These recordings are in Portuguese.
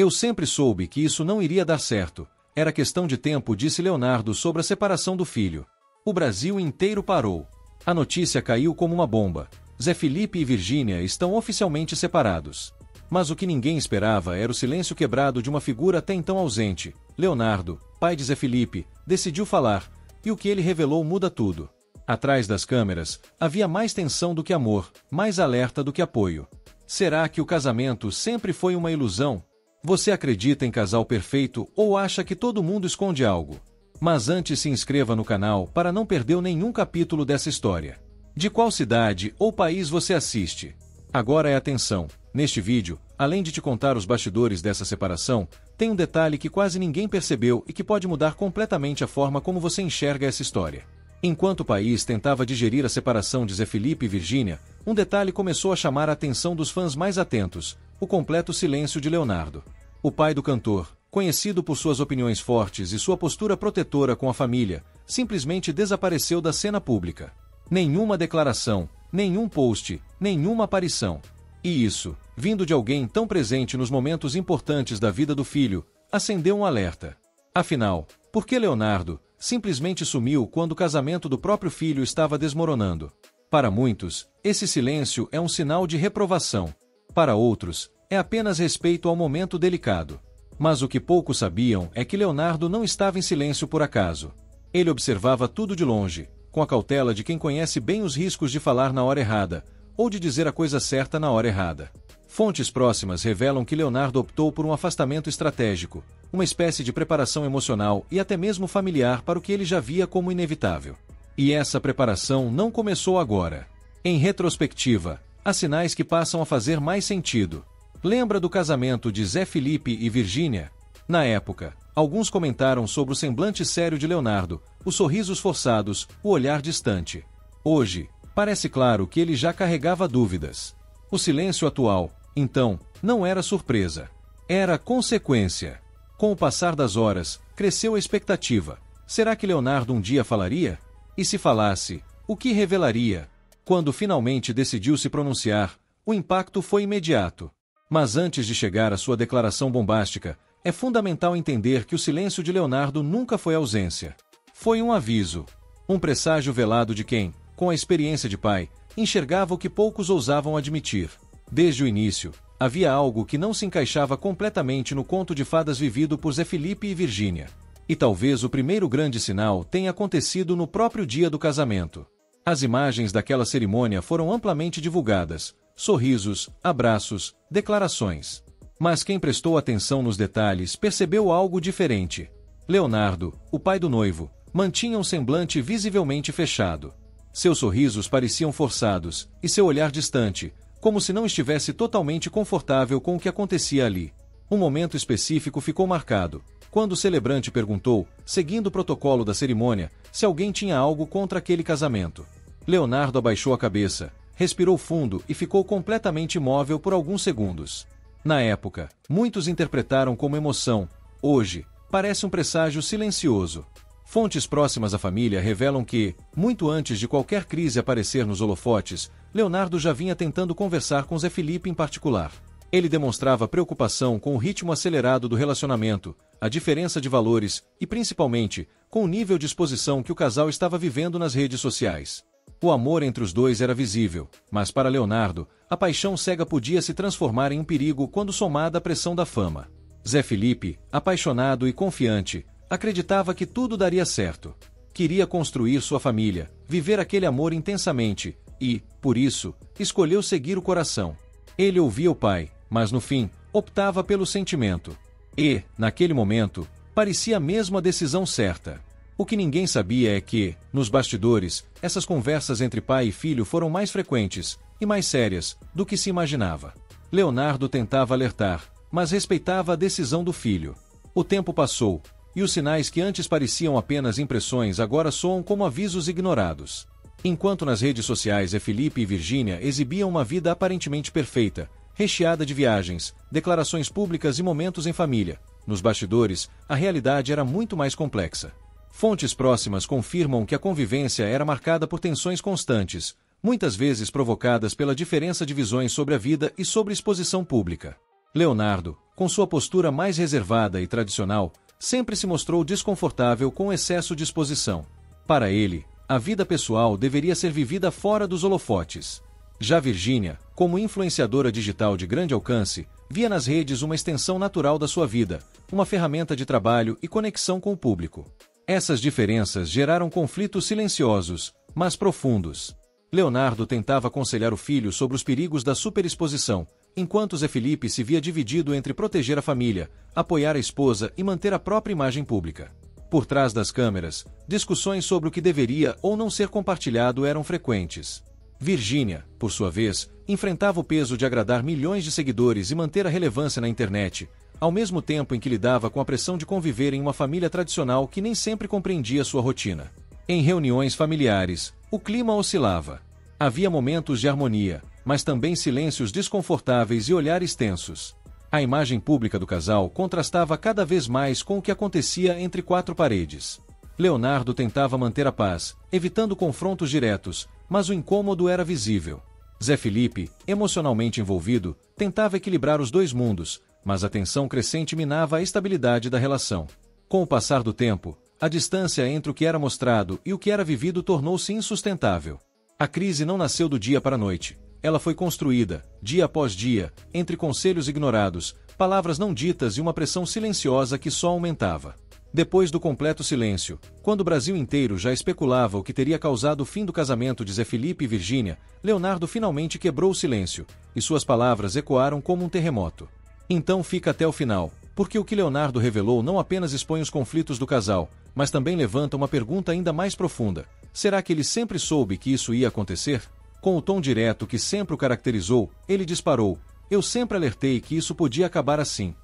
Eu sempre soube que isso não iria dar certo. Era questão de tempo, disse Leonardo sobre a separação do filho. O Brasil inteiro parou. A notícia caiu como uma bomba. Zé Felipe e Virgínia estão oficialmente separados. Mas o que ninguém esperava era o silêncio quebrado de uma figura até então ausente. Leonardo, pai de Zé Felipe, decidiu falar, e o que ele revelou muda tudo. Atrás das câmeras, havia mais tensão do que amor, mais alerta do que apoio. Será que o casamento sempre foi uma ilusão? Você acredita em casal perfeito ou acha que todo mundo esconde algo? Mas antes se inscreva no canal para não perder nenhum capítulo dessa história. De qual cidade ou país você assiste? Agora é atenção. Neste vídeo, além de te contar os bastidores dessa separação, tem um detalhe que quase ninguém percebeu e que pode mudar completamente a forma como você enxerga essa história. Enquanto o país tentava digerir a separação de Zé Felipe e Virgínia, um detalhe começou a chamar a atenção dos fãs mais atentos: o completo silêncio de Leonardo. O pai do cantor, conhecido por suas opiniões fortes e sua postura protetora com a família, simplesmente desapareceu da cena pública. Nenhuma declaração, nenhum post, nenhuma aparição. E isso, vindo de alguém tão presente nos momentos importantes da vida do filho, acendeu um alerta. Afinal, por que Leonardo simplesmente sumiu quando o casamento do próprio filho estava desmoronando? Para muitos, esse silêncio é um sinal de reprovação. Para outros, é apenas respeito ao momento delicado. Mas o que poucos sabiam é que Leonardo não estava em silêncio por acaso. Ele observava tudo de longe, com a cautela de quem conhece bem os riscos de falar na hora errada, ou de dizer a coisa certa na hora errada. Fontes próximas revelam que Leonardo optou por um afastamento estratégico, uma espécie de preparação emocional e até mesmo familiar para o que ele já via como inevitável. E essa preparação não começou agora. Em retrospectiva, há sinais que passam a fazer mais sentido. Lembra do casamento de Zé Felipe e Virgínia? Na época, alguns comentaram sobre o semblante sério de Leonardo, os sorrisos forçados, o olhar distante. Hoje, parece claro que ele já carregava dúvidas. O silêncio atual, então, não era surpresa. Era consequência. Com o passar das horas, cresceu a expectativa. Será que Leonardo um dia falaria? E se falasse, o que revelaria? Quando finalmente decidiu se pronunciar, o impacto foi imediato. Mas antes de chegar à sua declaração bombástica, é fundamental entender que o silêncio de Leonardo nunca foi ausência. Foi um aviso. Um presságio velado de quem, com a experiência de pai, enxergava o que poucos ousavam admitir. Desde o início, havia algo que não se encaixava completamente no conto de fadas vivido por Zé Felipe e Virgínia. E talvez o primeiro grande sinal tenha acontecido no próprio dia do casamento. As imagens daquela cerimônia foram amplamente divulgadas. Sorrisos, abraços, declarações. Mas quem prestou atenção nos detalhes percebeu algo diferente. Leonardo, o pai do noivo, mantinha um semblante visivelmente fechado. Seus sorrisos pareciam forçados, e seu olhar distante, como se não estivesse totalmente confortável com o que acontecia ali. Um momento específico ficou marcado, quando o celebrante perguntou, seguindo o protocolo da cerimônia, se alguém tinha algo contra aquele casamento. Leonardo abaixou a cabeça, respirou fundo e ficou completamente imóvel por alguns segundos. Na época, muitos interpretaram como emoção. Hoje, parece um presságio silencioso. Fontes próximas à família revelam que, muito antes de qualquer crise aparecer nos holofotes, Leonardo já vinha tentando conversar com Zé Felipe em particular. Ele demonstrava preocupação com o ritmo acelerado do relacionamento, a diferença de valores e, principalmente, com o nível de exposição que o casal estava vivendo nas redes sociais. O amor entre os dois era visível, mas para Leonardo, a paixão cega podia se transformar em um perigo quando somada à pressão da fama. Zé Felipe, apaixonado e confiante, acreditava que tudo daria certo. Queria construir sua família, viver aquele amor intensamente e, por isso, escolheu seguir o coração. Ele ouvia o pai, mas no fim, optava pelo sentimento. E, naquele momento, parecia mesmo a decisão certa. O que ninguém sabia é que, nos bastidores, essas conversas entre pai e filho foram mais frequentes e mais sérias do que se imaginava. Leonardo tentava alertar, mas respeitava a decisão do filho. O tempo passou, e os sinais que antes pareciam apenas impressões agora soam como avisos ignorados. Enquanto nas redes sociais Zé Felipe e Virgínia exibiam uma vida aparentemente perfeita, recheada de viagens, declarações públicas e momentos em família, nos bastidores, a realidade era muito mais complexa. Fontes próximas confirmam que a convivência era marcada por tensões constantes, muitas vezes provocadas pela diferença de visões sobre a vida e sobre exposição pública. Leonardo, com sua postura mais reservada e tradicional, sempre se mostrou desconfortável com o excesso de exposição. Para ele, a vida pessoal deveria ser vivida fora dos holofotes. Já Virgínia, como influenciadora digital de grande alcance, via nas redes uma extensão natural da sua vida, uma ferramenta de trabalho e conexão com o público. Essas diferenças geraram conflitos silenciosos, mas profundos. Leonardo tentava aconselhar o filho sobre os perigos da superexposição, enquanto Zé Felipe se via dividido entre proteger a família, apoiar a esposa e manter a própria imagem pública. Por trás das câmeras, discussões sobre o que deveria ou não ser compartilhado eram frequentes. Virgínia, por sua vez, enfrentava o peso de agradar milhões de seguidores e manter a relevância na internet, ao mesmo tempo em que lidava com a pressão de conviver em uma família tradicional que nem sempre compreendia sua rotina. Em reuniões familiares, o clima oscilava. Havia momentos de harmonia, mas também silêncios desconfortáveis e olhares tensos. A imagem pública do casal contrastava cada vez mais com o que acontecia entre quatro paredes. Leonardo tentava manter a paz, evitando confrontos diretos, mas o incômodo era visível. Zé Felipe, emocionalmente envolvido, tentava equilibrar os dois mundos, mas a tensão crescente minava a estabilidade da relação. Com o passar do tempo, a distância entre o que era mostrado e o que era vivido tornou-se insustentável. A crise não nasceu do dia para a noite. Ela foi construída, dia após dia, entre conselhos ignorados, palavras não ditas e uma pressão silenciosa que só aumentava. Depois do completo silêncio, quando o Brasil inteiro já especulava o que teria causado o fim do casamento de Zé Felipe e Virgínia, Leonardo finalmente quebrou o silêncio, e suas palavras ecoaram como um terremoto. Então fica até o final, porque o que Leonardo revelou não apenas expõe os conflitos do casal, mas também levanta uma pergunta ainda mais profunda. Será que ele sempre soube que isso ia acontecer? Com o tom direto que sempre o caracterizou, ele disparou: "Eu sempre alertei que isso podia acabar assim."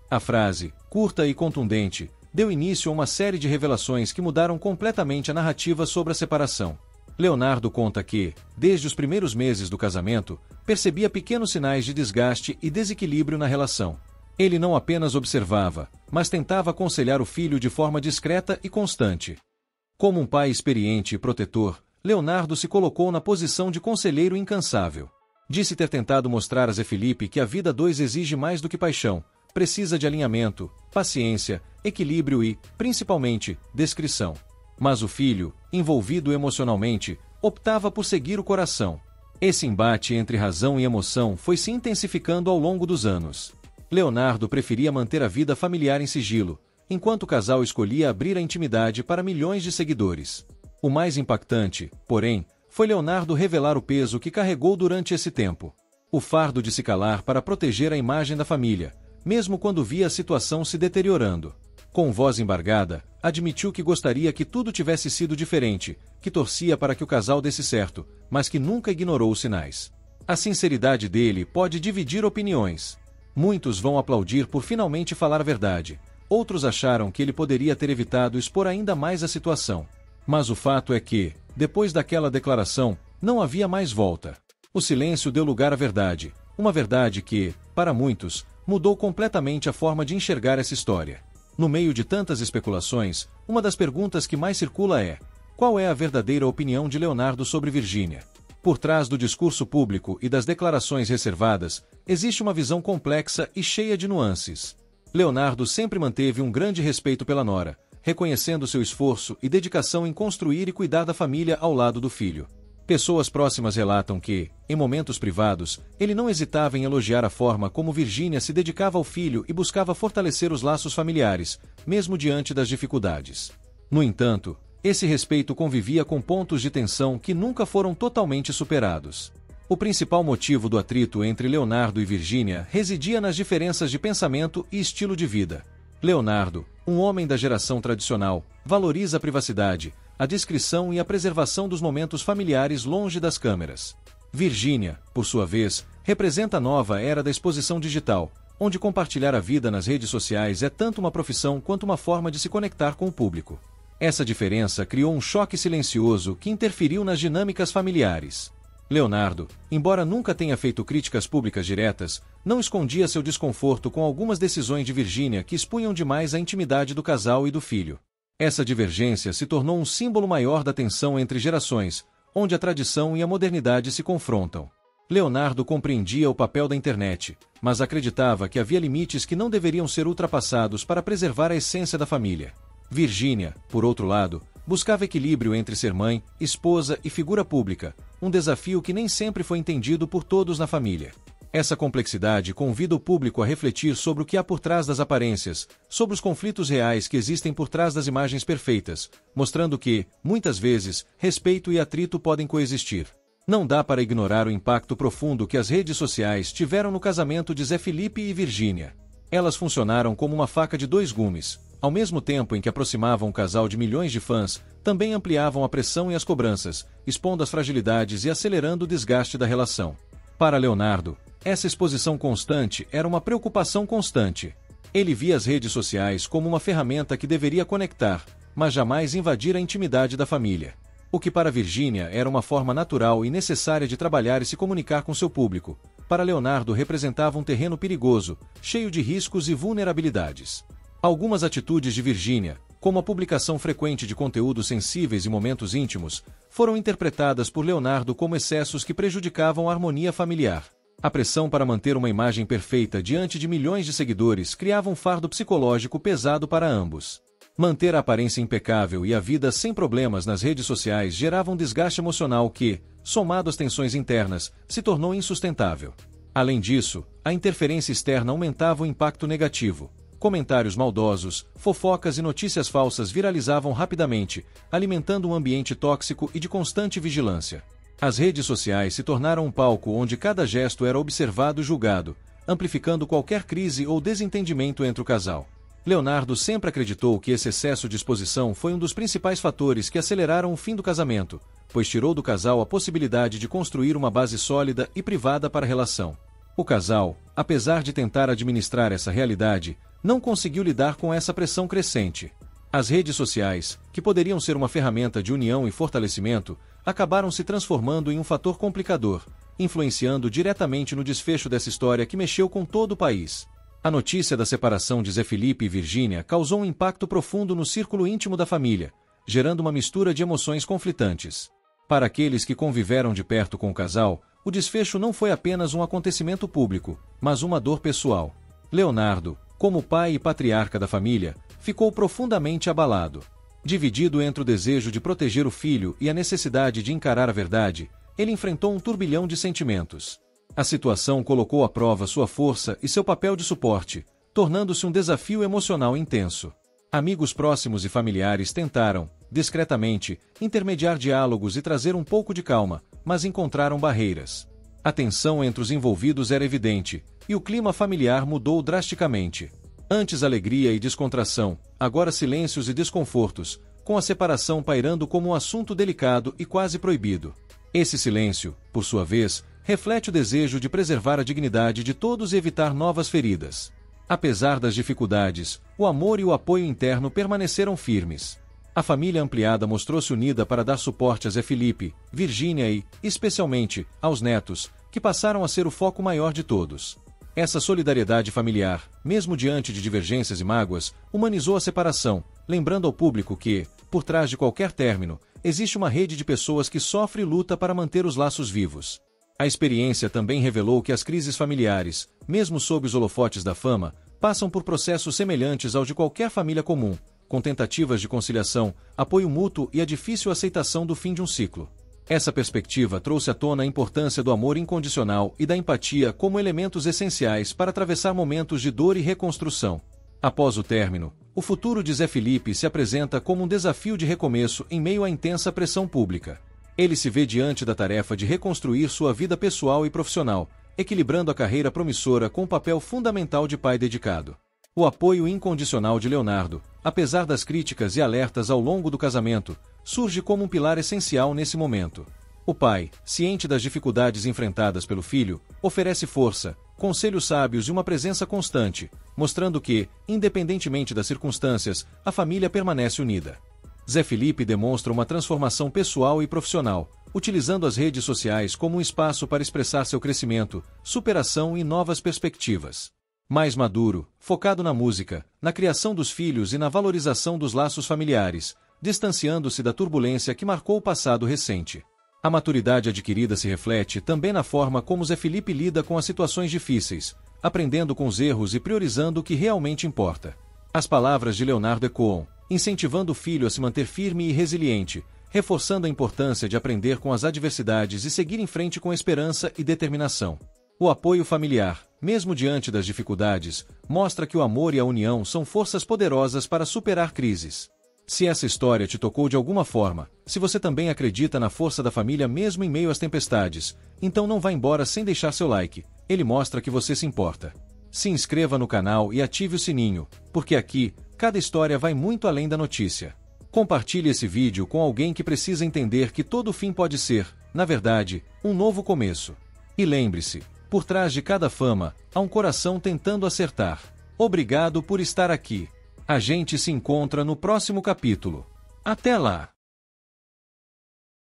A frase, curta e contundente, deu início a uma série de revelações que mudaram completamente a narrativa sobre a separação. Leonardo conta que, desde os primeiros meses do casamento, percebia pequenos sinais de desgaste e desequilíbrio na relação. Ele não apenas observava, mas tentava aconselhar o filho de forma discreta e constante. Como um pai experiente e protetor, Leonardo se colocou na posição de conselheiro incansável. Disse ter tentado mostrar a Zé Felipe que a vida a dois exige mais do que paixão, precisa de alinhamento, paciência, equilíbrio e, principalmente, discrição. Mas o filho, envolvido emocionalmente, optava por seguir o coração. Esse embate entre razão e emoção foi se intensificando ao longo dos anos. Leonardo preferia manter a vida familiar em sigilo, enquanto o casal escolhia abrir a intimidade para milhões de seguidores. O mais impactante, porém, foi Leonardo revelar o peso que carregou durante esse tempo. O fardo de se calar para proteger a imagem da família, mesmo quando via a situação se deteriorando. Com voz embargada, admitiu que gostaria que tudo tivesse sido diferente, que torcia para que o casal desse certo, mas que nunca ignorou os sinais. A sinceridade dele pode dividir opiniões. Muitos vão aplaudir por finalmente falar a verdade. Outros acharam que ele poderia ter evitado expor ainda mais a situação. Mas o fato é que, depois daquela declaração, não havia mais volta. O silêncio deu lugar à verdade, uma verdade que, para muitos, mudou completamente a forma de enxergar essa história. No meio de tantas especulações, uma das perguntas que mais circula é: qual é a verdadeira opinião de Leonardo sobre Virgínia? Por trás do discurso público e das declarações reservadas, existe uma visão complexa e cheia de nuances. Leonardo sempre manteve um grande respeito pela nora, reconhecendo seu esforço e dedicação em construir e cuidar da família ao lado do filho. Pessoas próximas relatam que, em momentos privados, ele não hesitava em elogiar a forma como Virgínia se dedicava ao filho e buscava fortalecer os laços familiares, mesmo diante das dificuldades. No entanto, esse respeito convivia com pontos de tensão que nunca foram totalmente superados. O principal motivo do atrito entre Leonardo e Virgínia residia nas diferenças de pensamento e estilo de vida. Leonardo, um homem da geração tradicional, valoriza a privacidade, a discrição e a preservação dos momentos familiares longe das câmeras. Virgínia, por sua vez, representa a nova era da exposição digital, onde compartilhar a vida nas redes sociais é tanto uma profissão quanto uma forma de se conectar com o público. Essa diferença criou um choque silencioso que interferiu nas dinâmicas familiares. Leonardo, embora nunca tenha feito críticas públicas diretas, não escondia seu desconforto com algumas decisões de Virgínia que expunham demais a intimidade do casal e do filho. Essa divergência se tornou um símbolo maior da tensão entre gerações, onde a tradição e a modernidade se confrontam. Leonardo compreendia o papel da internet, mas acreditava que havia limites que não deveriam ser ultrapassados para preservar a essência da família. Virgínia, por outro lado, buscava equilíbrio entre ser mãe, esposa e figura pública, um desafio que nem sempre foi entendido por todos na família. Essa complexidade convida o público a refletir sobre o que há por trás das aparências, sobre os conflitos reais que existem por trás das imagens perfeitas, mostrando que, muitas vezes, respeito e atrito podem coexistir. Não dá para ignorar o impacto profundo que as redes sociais tiveram no casamento de Zé Felipe e Virgínia. Elas funcionaram como uma faca de dois gumes. Ao mesmo tempo em que aproximavam um casal de milhões de fãs, também ampliavam a pressão e as cobranças, expondo as fragilidades e acelerando o desgaste da relação. Para Leonardo, essa exposição constante era uma preocupação constante. Ele via as redes sociais como uma ferramenta que deveria conectar, mas jamais invadir a intimidade da família. O que para Virgínia era uma forma natural e necessária de trabalhar e se comunicar com seu público, para Leonardo representava um terreno perigoso, cheio de riscos e vulnerabilidades. Algumas atitudes de Virgínia, como a publicação frequente de conteúdos sensíveis e momentos íntimos, foram interpretadas por Leonardo como excessos que prejudicavam a harmonia familiar. A pressão para manter uma imagem perfeita diante de milhões de seguidores criava um fardo psicológico pesado para ambos. Manter a aparência impecável e a vida sem problemas nas redes sociais gerava um desgaste emocional que, somado às tensões internas, se tornou insustentável. Além disso, a interferência externa aumentava o impacto negativo. Comentários maldosos, fofocas e notícias falsas viralizavam rapidamente, alimentando um ambiente tóxico e de constante vigilância. As redes sociais se tornaram um palco onde cada gesto era observado e julgado, amplificando qualquer crise ou desentendimento entre o casal. Leonardo sempre acreditou que esse excesso de exposição foi um dos principais fatores que aceleraram o fim do casamento, pois tirou do casal a possibilidade de construir uma base sólida e privada para a relação. O casal, apesar de tentar administrar essa realidade, não conseguiu lidar com essa pressão crescente. As redes sociais, que poderiam ser uma ferramenta de união e fortalecimento, acabaram se transformando em um fator complicador, influenciando diretamente no desfecho dessa história que mexeu com todo o país. A notícia da separação de Zé Felipe e Virgínia causou um impacto profundo no círculo íntimo da família, gerando uma mistura de emoções conflitantes. Para aqueles que conviveram de perto com o casal, o desfecho não foi apenas um acontecimento público, mas uma dor pessoal. Leonardo, como pai e patriarca da família, ficou profundamente abalado. Dividido entre o desejo de proteger o filho e a necessidade de encarar a verdade, ele enfrentou um turbilhão de sentimentos. A situação colocou à prova sua força e seu papel de suporte, tornando-se um desafio emocional intenso. Amigos próximos e familiares tentaram, discretamente, intermediar diálogos e trazer um pouco de calma, mas encontraram barreiras. A tensão entre os envolvidos era evidente, e o clima familiar mudou drasticamente. Antes alegria e descontração, agora silêncios e desconfortos, com a separação pairando como um assunto delicado e quase proibido. Esse silêncio, por sua vez, reflete o desejo de preservar a dignidade de todos e evitar novas feridas. Apesar das dificuldades, o amor e o apoio interno permaneceram firmes. A família ampliada mostrou-se unida para dar suporte a Zé Felipe, Virgínia e, especialmente, aos netos, que passaram a ser o foco maior de todos. Essa solidariedade familiar, mesmo diante de divergências e mágoas, humanizou a separação, lembrando ao público que, por trás de qualquer término, existe uma rede de pessoas que sofre e luta para manter os laços vivos. A experiência também revelou que as crises familiares, mesmo sob os holofotes da fama, passam por processos semelhantes ao de qualquer família comum, com tentativas de conciliação, apoio mútuo e a difícil aceitação do fim de um ciclo. Essa perspectiva trouxe à tona a importância do amor incondicional e da empatia como elementos essenciais para atravessar momentos de dor e reconstrução. Após o término, o futuro de Zé Felipe se apresenta como um desafio de recomeço em meio à intensa pressão pública. Ele se vê diante da tarefa de reconstruir sua vida pessoal e profissional, equilibrando a carreira promissora com o papel fundamental de pai dedicado. O apoio incondicional de Leonardo, apesar das críticas e alertas ao longo do casamento, surge como um pilar essencial nesse momento. O pai, ciente das dificuldades enfrentadas pelo filho, oferece força, conselhos sábios e uma presença constante, mostrando que, independentemente das circunstâncias, a família permanece unida. Zé Felipe demonstra uma transformação pessoal e profissional, utilizando as redes sociais como um espaço para expressar seu crescimento, superação e novas perspectivas. Mais maduro, focado na música, na criação dos filhos e na valorização dos laços familiares, distanciando-se da turbulência que marcou o passado recente. A maturidade adquirida se reflete também na forma como Zé Felipe lida com as situações difíceis, aprendendo com os erros e priorizando o que realmente importa. As palavras de Leonardo ecoam, incentivando o filho a se manter firme e resiliente, reforçando a importância de aprender com as adversidades e seguir em frente com esperança e determinação. O apoio familiar, mesmo diante das dificuldades, mostra que o amor e a união são forças poderosas para superar crises. Se essa história te tocou de alguma forma, se você também acredita na força da família mesmo em meio às tempestades, então não vá embora sem deixar seu like, ele mostra que você se importa. Se inscreva no canal e ative o sininho, porque aqui, cada história vai muito além da notícia. Compartilhe esse vídeo com alguém que precisa entender que todo fim pode ser, na verdade, um novo começo. E lembre-se, por trás de cada fama, há um coração tentando acertar. Obrigado por estar aqui. A gente se encontra no próximo capítulo. Até lá!